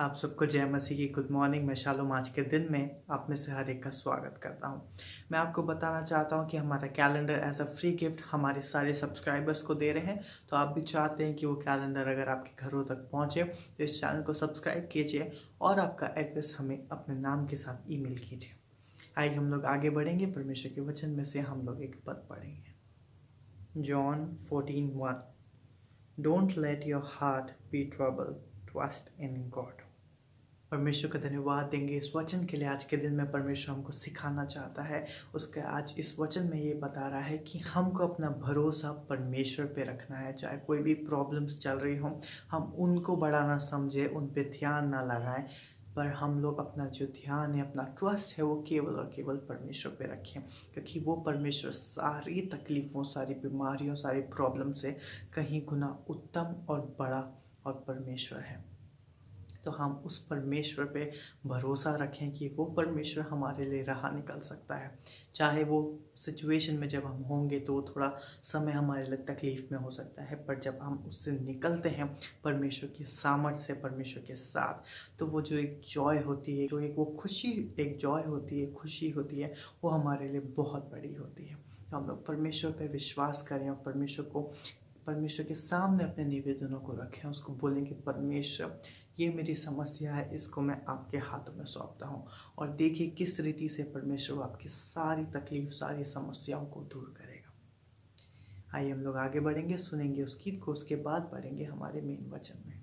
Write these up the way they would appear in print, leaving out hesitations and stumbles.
आप सबको जय मसीह की गुड मॉर्निंग। मैं शालोम आज के दिन में आप में से हर एक का स्वागत करता हूं। मैं आपको बताना चाहता हूं कि हमारा calendar as a free gift हमारे सारे सब्सक्राइबर्स को दे रहे हैं। तो आप भी चाहते हैं कि वो कैलेंडर अगर आपके घरों तक पहुंचे तो इस चैनल को सब्सक्राइब कीजिए और आपका एड्रेस हमें अपने नाम के साथ ईमेल कीजिए। आइए हम लोग आगे बढ़ेंगे। परमेश्वर के वचन में से हम लोग एक पद पढ़ेंगे। John 14:1 don't let your heart be trouble, trust in God. परमेश्वर का धन्यवाद देंगे इस वचन के लिए। आज के दिन में परमेश्वर हमको सिखाना चाहता है। उसके आज इस वचन में ये बता रहा है कि हमको अपना भरोसा परमेश्वर पे रखना है। चाहे कोई भी प्रॉब्लम्स चल रही हो, हम उनको बड़ा ना समझे, उन पे ध्यान ना लगाएं, पर हम लोग अपना जो ध्यान है, अपना ट्रस्ट है, वो केवल और केवल परमेश्वर पे रखें, क्योंकि वो परमेश्वर सारी तकलीफ़ों, सारी बीमारियों, सारी प्रॉब्लम से कहीं गुना उत्तम और बड़ा और परमेश्वर है। तो हम उस परमेश्वर पे भरोसा रखें कि वो परमेश्वर हमारे लिए राह निकल सकता है। चाहे वो सिचुएशन में जब हम होंगे तो थोड़ा समय हमारे लिए तकलीफ़ में हो सकता है, पर जब हम उससे निकलते हैं परमेश्वर की सामर्थ्य से, परमेश्वर के साथ, तो वो जो एक जॉय होती है, जो एक वो खुशी, एक जॉय होती है, खुशी होती है, वो हमारे लिए बहुत बड़ी होती है। तो हम लोग परमेश्वर पे विश्वास करें और परमेश्वर के सामने अपने निवेदनों को रखें। उसको बोलें कि परमेश्वर, ये मेरी समस्या है, इसको मैं आपके हाथों में सौंपता हूँ। और देखिए किस रीति से परमेश्वर आपकी सारी तकलीफ, सारी समस्याओं को दूर करेगा। आइए हम लोग आगे बढ़ेंगे, सुनेंगे उस गीत को, उसके बाद बढ़ेंगे हमारे मेन वचन में।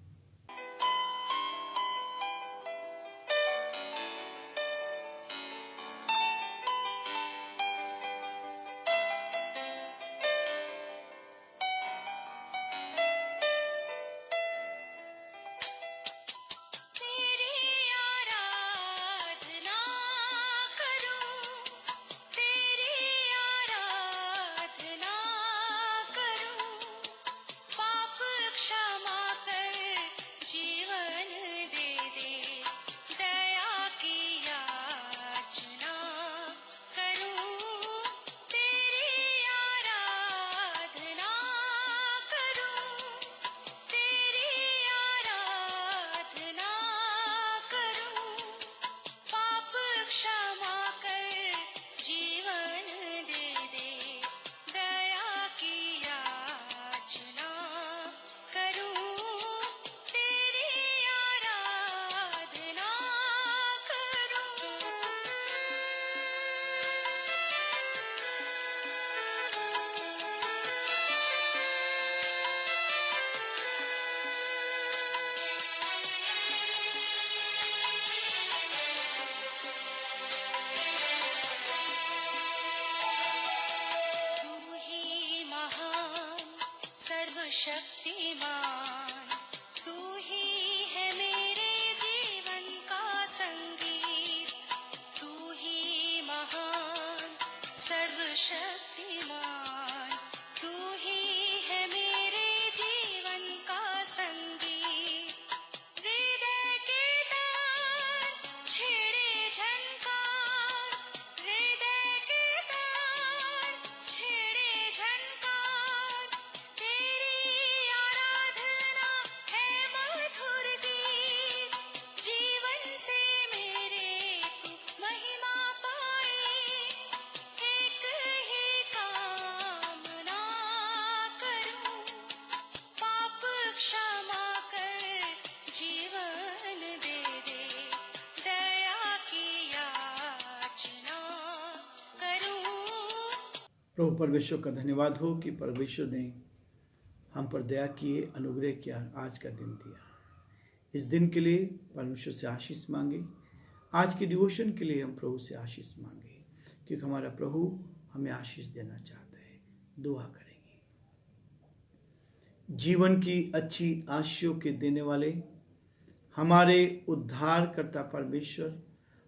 शक्तिमान तू ही है मेरे जीवन का संगीत, तू ही महान सर्वशक्तिमान, तू ही है मेरे जीवन का संगीत। हृदय के तार छेड़े झनकार, हृदय के तार छेड़े झनकार, तेरी आराधना है मधुर गीत। जीवन से मेरे तू महिमा पाए, एक ही कामना करूं, पाप क्षमा कर जीवन दे दे, दया की याचना करूं। प्रभु परमेश्वर का धन्यवाद हो कि परमेश्वर ने हम पर दया किए, अनुग्रह किया, आज का दिन दिया। इस दिन के लिए परमेश्वर से आशीष मांगे। आज के डिवोशन के लिए हम प्रभु से आशीष मांगे, क्योंकि हमारा प्रभु हमें आशीष देना चाहता है। दुआ करेंगे। जीवन की अच्छी आशीषों के देने वाले हमारे उद्धारकर्ता परमेश्वर,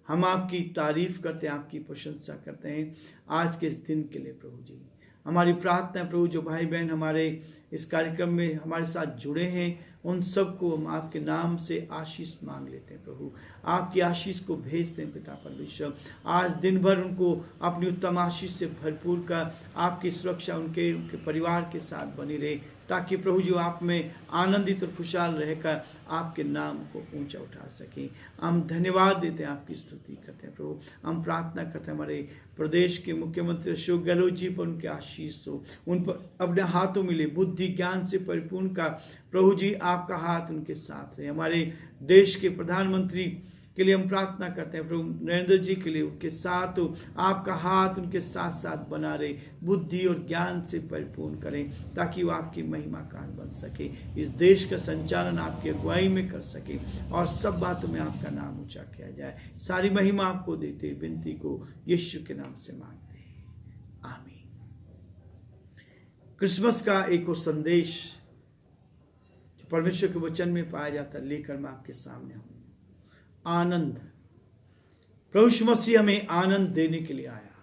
हम आपकी तारीफ करते हैं, आपकी प्रशंसा करते हैं आज के इस दिन के लिए। प्रभु जी, हमारी प्रार्थना है प्रभु, जो भाई बहन हमारे इस कार्यक्रम में हमारे साथ जुड़े हैं, उन सबको हम आपके नाम से आशीष मांग लेते हैं। प्रभु, आपकी आशीष को भेजते हैं पिता परमेश्वर। आज दिन भर उनको अपनी उत्तम आशीष से भरपूर कर आपकी सुरक्षा उनके परिवार के साथ बनी रहे। ताकि प्रभु जी आप में आनंदित और खुशहाल रहकर आपके नाम को ऊंचा उठा सकें। हम धन्यवाद देते हैं, आपकी स्तुति करते हैं प्रभु। हम प्रार्थना करते हैं हमारे प्रदेश के मुख्यमंत्री अशोक गहलोत जी पर उनके आशीष हो, उन पर अपने हाथों में ले बुद्धि ज्ञान से परिपूर्ण का प्रभु जी आपका हाथ उनके साथ रहे। हमारे देश के प्रधानमंत्री के लिए हम प्रार्थना करते हैं प्रभु नरेंद्र जी के लिए, उनके साथ आपका हाथ उनके साथ साथ बना रहे, बुद्धि और ज्ञान से परिपूर्ण करें ताकि वो आपकी महिमा कान बन सके, इस देश का संचालन आपकी अगुवाई में कर सके और सब बातों में आपका नाम ऊंचा किया जाए। सारी महिमा आपको देते विनती को यीशु के नाम से मांगते हैं, आमीन। क्रिसमस का एक और संदेश जो परमेश्वर के वचन में पाया जाता है लेकर मैं आपके सामने हूं। आनंद, प्रभु यीशु मसीह हमें आनंद देने के लिए आया।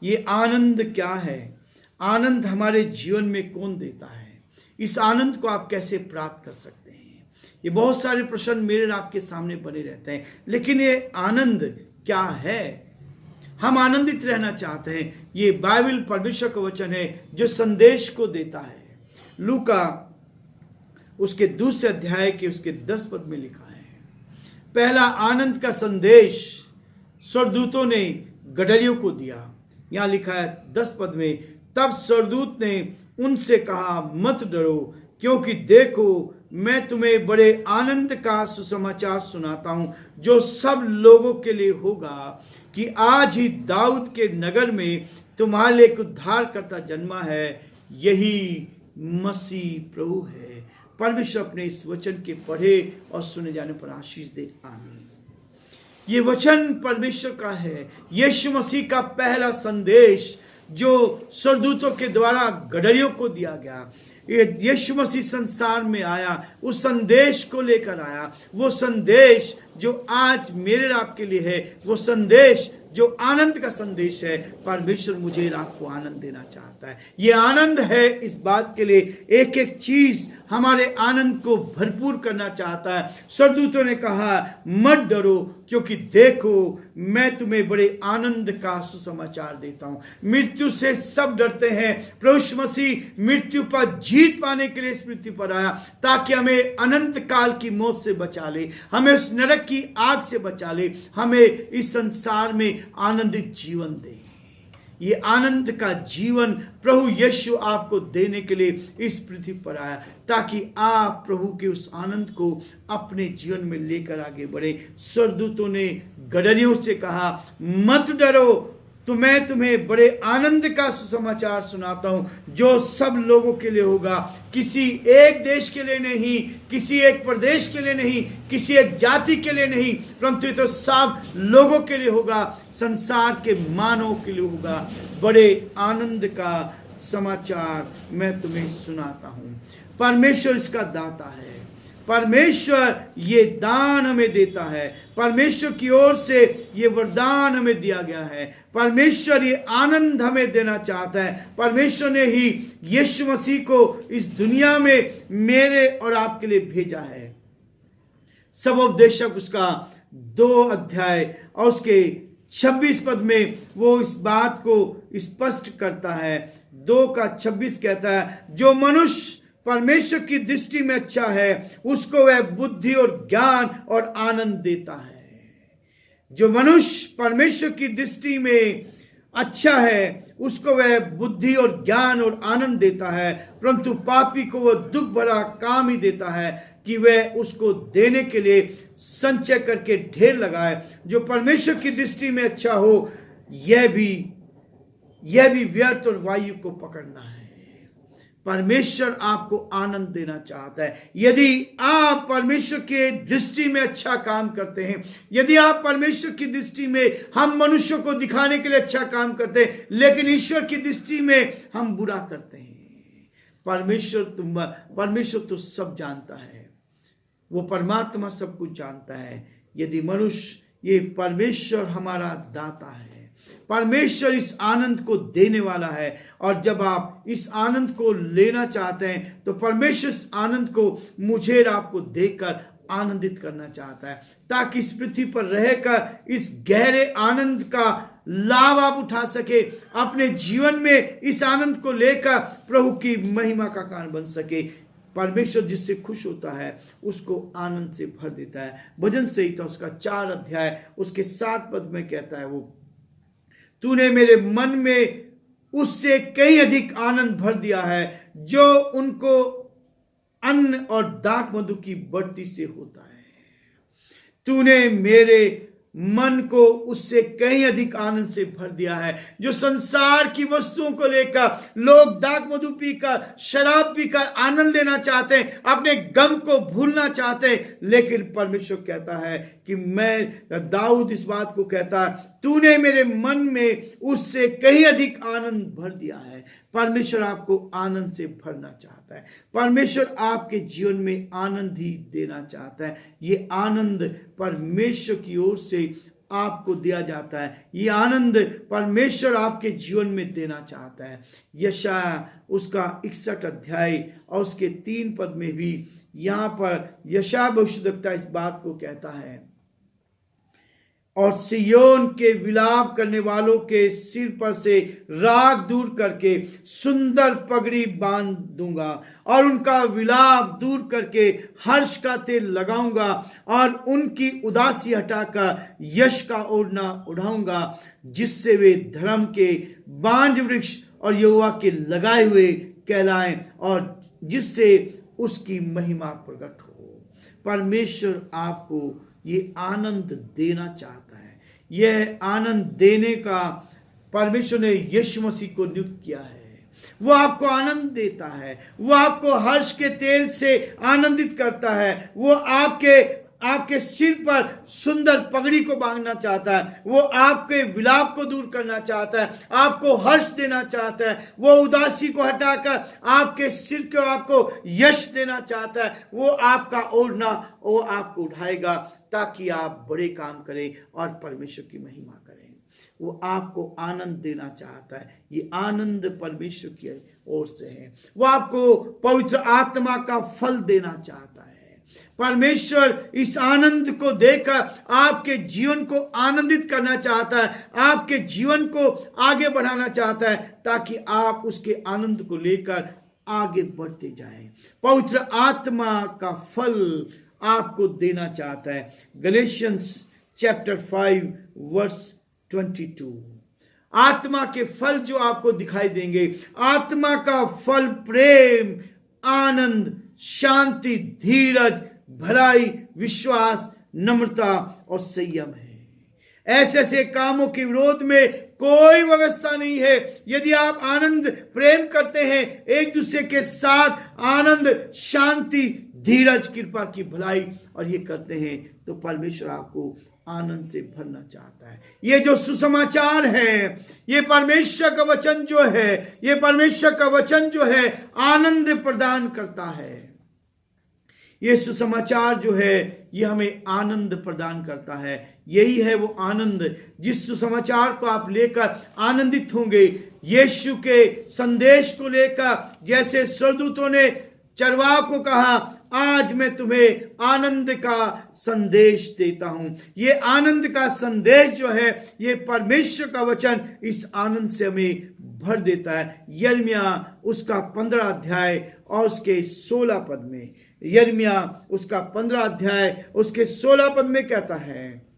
ये आनंद क्या है? आनंद हमारे जीवन में कौन देता है? इस आनंद को आप कैसे प्राप्त कर सकते हैं? ये बहुत सारे प्रश्न मेरे और आपके सामने बने रहते हैं, लेकिन ये आनंद क्या है? हम आनंदित रहना चाहते हैं। ये बाइबल परमेश्वर का वचन है जो संदेश को देता है। लूका उसके 2 अध्याय के उसके 10 पद में लिखा है, पहला आनंद का संदेश स्वर्गदूतों ने गडरियों को दिया। यहां लिखा है 10 पद में, तब स्वर्गदूत ने उनसे कहा, मत डरो, क्योंकि देखो मैं तुम्हें बड़े आनंद का सुसमाचार सुनाता हूं जो सब लोगों के लिए होगा कि आज ही दाऊद के नगर में तुम्हारे लिए एक उद्धारकर्ता जन्मा है, यही मसीह प्रभु है। परमेश्वर अपने इस वचन के पढ़े और सुने जाने पर आशीष दे, आमीन। ये वचन परमेश्वर का है, यीशु मसीह का पहला संदेश जो स्वर्गदूतों के द्वारा गडरियों को दिया गया। यीशु मसीह संसार में आया, उस संदेश को लेकर आया। वो संदेश जो आज मेरे आपके लिए है, वो संदेश जो आनंद का संदेश है। परमेश्वर मुझे आपको आनंद देना चाहता है। ये आनंद है इस बात के लिए, एक एक चीज हमारे आनंद को भरपूर करना चाहता है। स्वर्गदूतों ने कहा, मत डरो, क्योंकि देखो मैं तुम्हें बड़े आनंद का सुसमाचार देता हूं। मृत्यु से सब डरते हैं, प्रभु यीशु मसीह मृत्यु पर जीत पाने के लिए इस पृथ्वी पर आया ताकि हमें अनंत काल की मौत से बचा ले, हमें उस नरक की आग से बचा ले, हमें इस संसार में आनंदित जीवन दे। ये आनंद का जीवन प्रभु यीशु आपको देने के लिए इस पृथ्वी पर आया ताकि आप प्रभु के उस आनंद को अपने जीवन में लेकर आगे बढ़े। स्वर्गदूतों ने गडरियों से कहा, मत डरो, तो मैं तुम्हें बड़े आनंद का सुसमाचार सुनाता हूं जो सब लोगों के लिए होगा। किसी एक देश के लिए नहीं, किसी एक प्रदेश के लिए नहीं, किसी एक जाति के लिए नहीं, परंतु ये तो सब लोगों के लिए होगा, संसार के मानव के लिए होगा। बड़े आनंद का समाचार मैं तुम्हें सुनाता हूं। परमेश्वर इसका दाता है, परमेश्वर ये दान हमें देता है, परमेश्वर की ओर से ये वरदान हमें दिया गया है। परमेश्वर ये आनंद हमें देना चाहता है। परमेश्वर ने ही यीशु मसीह को इस दुनिया में मेरे और आपके लिए भेजा है। सबोपदेशक उसका 2 अध्याय और उसके 26 पद में वो इस बात को स्पष्ट करता है। 2:26 कहता है, जो मनुष्य परमेश्वर की दृष्टि में अच्छा है उसको वह बुद्धि और ज्ञान और आनंद देता है। जो मनुष्य परमेश्वर की दृष्टि में अच्छा है उसको वह बुद्धि और ज्ञान और आनंद देता है, परंतु पापी को वह दुख भरा काम ही देता है कि वह उसको देने के लिए संचय करके ढेर लगाए। जो परमेश्वर की दृष्टि में अच्छा हो यह भी व्यर्थ और वायु को पकड़ना है। परमेश्वर आपको आनंद देना चाहता है। यदि आप परमेश्वर के दृष्टि में अच्छा काम करते हैं, यदि आप परमेश्वर की दृष्टि में हम मनुष्यों को दिखाने के लिए अच्छा काम करते हैं, लेकिन ईश्वर की दृष्टि में हम बुरा करते हैं। परमेश्वर तो सब जानता है, वो परमात्मा सब कुछ जानता है। यदि मनुष्य, ये परमेश्वर हमारा दाता है, परमेश्वर इस आनंद को देने वाला है। और जब आप इस आनंद को लेना चाहते हैं तो परमेश्वर इस आनंद को मुझे और आपको देकर आनंदित करना चाहता है, ताकि इस पृथ्वी पर रहकर इस गहरे आनंद का लाभ आप उठा सके, अपने जीवन में इस आनंद को लेकर प्रभु की महिमा का कारण बन सके। परमेश्वर जिससे खुश होता है उसको आनंद से भर देता है। भजन संहिता उसका 4 अध्याय उसके 7 पद में कहता है, वो तूने मेरे मन में उससे कहीं अधिक आनंद भर दिया है जो उनको अन्न और दाख मधु की बढ़ती से होता है। तूने मेरे मन को उससे कहीं अधिक आनंद से भर दिया है। जो संसार की वस्तुओं को लेकर लोग दाख मधु पीकर, शराब पीकर आनंद लेना चाहते हैं, अपने गम को भूलना चाहते हैं, लेकिन परमेश्वर कहता है कि दाऊद इस बात को कहता है, तूने मेरे मन में उससे कहीं अधिक आनंद भर दिया है। परमेश्वर आपको आनंद से भरना चाहता है। परमेश्वर आपके जीवन में आनंद ही देना चाहता है। ये आनंद परमेश्वर की ओर से आपको दिया जाता है। ये आनंद परमेश्वर आपके जीवन में देना चाहता है। यशाया उसका 61 अध्याय और उसके 3 पद में भी यहां पर यशाया भविष्यद्वक्ता इस बात को कहता है, और सियोन के विलाप करने वालों के सिर पर से राग दूर करके सुंदर पगड़ी बांध दूंगा, और उनका विलाप दूर करके हर्ष का तेल लगाऊंगा, और उनकी उदासी हटाकर यश का ओढ़ना उड़ाऊंगा, जिससे वे धर्म के बांज वृक्ष और यहोवा के लगाए हुए कहलाएं, और जिससे उसकी महिमा प्रकट हो। परमेश्वर आपको ये आनंद देना चाहता है। यह आनंद देने का परमेश्वर ने यीशु मसीह को नियुक्त किया है। वो आपको आनंद देता है, वो आपको हर्ष के तेल से आनंदित करता है, वो आपके सिर पर सुंदर पगड़ी को बांधना चाहता है, वो आपके विलाप को दूर करना चाहता है, आपको हर्ष देना चाहता है, वो उदासी को हटाकर आपके सिर को आपको यश देना चाहता है। वो आपका ओढ़ना वो आपको उठाएगा ताकि आप बड़े काम करें और परमेश्वर की महिमा करें। वो आपको आनंद देना चाहता है। ये आनंद परमेश्वर की ओर से है। वो आपको पवित्र आत्मा का फल देना चाहता है। परमेश्वर इस आनंद को देकर आपके जीवन को आनंदित करना चाहता है, आपके जीवन को आगे बढ़ाना चाहता है, ताकि आप उसके आनंद को लेकर आगे बढ़ते जाएं। पवित्र आत्मा का फल आपको देना चाहता है। Galatians chapter 5 verse 22। आत्मा के फल जो आपको दिखाई देंगे, आत्मा का फल प्रेम, आनंद, शांति, धीरज, भलाई, विश्वास, नम्रता और संयम है। ऐसे ऐसे कामों के विरोध में कोई व्यवस्था नहीं है। यदि आप आनंद प्रेम करते हैं, एक दूसरे के साथ आनंद, शांति, धीरज, कृपा की भलाई और ये करते हैं, तो परमेश्वर आपको आनंद से भरना चाहता है। ये जो सुसमाचार है, ये परमेश्वर का वचन जो है, ये परमेश्वर का वचन जो है आनंद प्रदान करता है। ये सुसमाचार जो है ये हमें आनंद प्रदान करता है। यही है वो आनंद जिस सुसमाचार को आप लेकर आनंदित होंगे। यीशु के संदेश को लेकर जैसे स्वर्गदूतों ने चरवाह को कहा, आज मैं तुम्हें आनंद का संदेश देता हूं। ये आनंद का संदेश जो है ये परमेश्वर का वचन इस आनंद से हमें भर देता है। यिर्मयाह उसका 15 अध्याय और उसके 16 पद में, यिर्मयाह उसका 15 अध्याय उसके 16 पद में कहता है,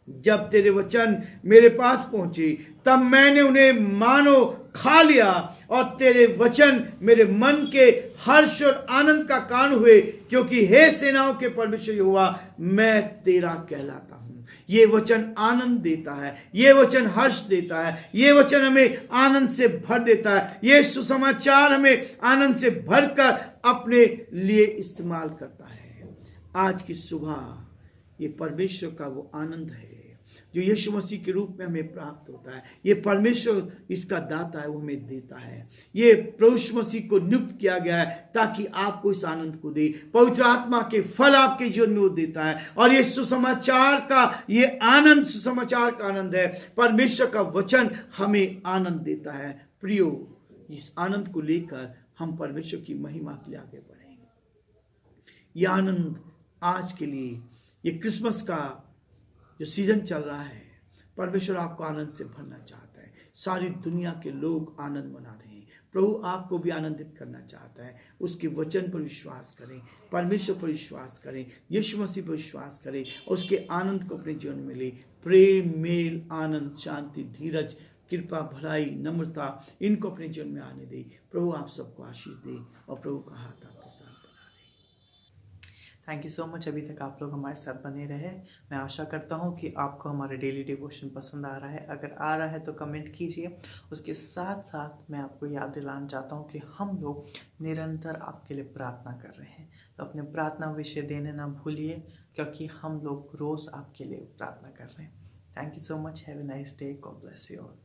जब तेरे वचन मेरे पास पहुंचे तब मैंने उन्हें मानो खा लिया, और तेरे वचन मेरे मन के हर्ष और आनंद का कारण हुए, क्योंकि हे सेनाओं के परमेश्वर यहोवा, मैं तेरा कहलाता हूं। ये वचन आनंद देता है, ये वचन हर्ष देता है, ये वचन हमें आनंद से भर देता है। ये सुसमाचार हमें आनंद से भरकर अपने लिए इस्तेमाल करता है। आज की सुबह ये परमेश्वर का वो आनंद है जो यीशु मसीह के रूप में हमें प्राप्त होता है। ये परमेश्वर इसका दाता है, वो हमें देता है। ये प्रभु यीशु मसीह को नियुक्त किया गया है ताकि आपको इस आनंद को दे। पवित्र आत्मा के फल आपके जीवन में वो देता है, और ये सुसमाचार का ये आनंद, सुसमाचार का आनंद है। परमेश्वर का वचन हमें आनंद देता है। प्रियो, इस आनंद को लेकर हम परमेश्वर की महिमा के लिए आगे बढ़ेंगे। यह आनंद आज के लिए, ये क्रिसमस का जो सीजन चल रहा है, परमेश्वर आपको आनंद से भरना चाहता है। सारी दुनिया के लोग आनंद मना रहे हैं, प्रभु आपको भी आनंदित करना चाहता है। उसके वचन पर विश्वास करें, परमेश्वर पर विश्वास करें, यीशु मसीह पर विश्वास करें, उसके आनंद को अपने जीवन में ले। प्रेम, मेल, आनंद, शांति, धीरज, कृपा, भलाई, नम्रता, इनको अपने जीवन में आने दे। प्रभु आप सबको आशीष दे और प्रभु का हाथ आपके साथ बना रहे। थैंक यू सो मच, अभी तक आप लोग हमारे साथ बने रहे। मैं आशा करता हूँ कि आपको हमारे डेली डिवोशन पसंद आ रहा है। अगर आ रहा है तो कमेंट कीजिए। उसके साथ साथ मैं आपको याद दिलाना चाहता हूँ कि हम लोग निरंतर आपके लिए प्रार्थना कर रहे हैं, तो अपने प्रार्थना विषय देने ना भूलिए, क्योंकि हम लोग रोज़ आपके लिए प्रार्थना कर रहे हैं। Thank you so much, have a nice day, God bless you all.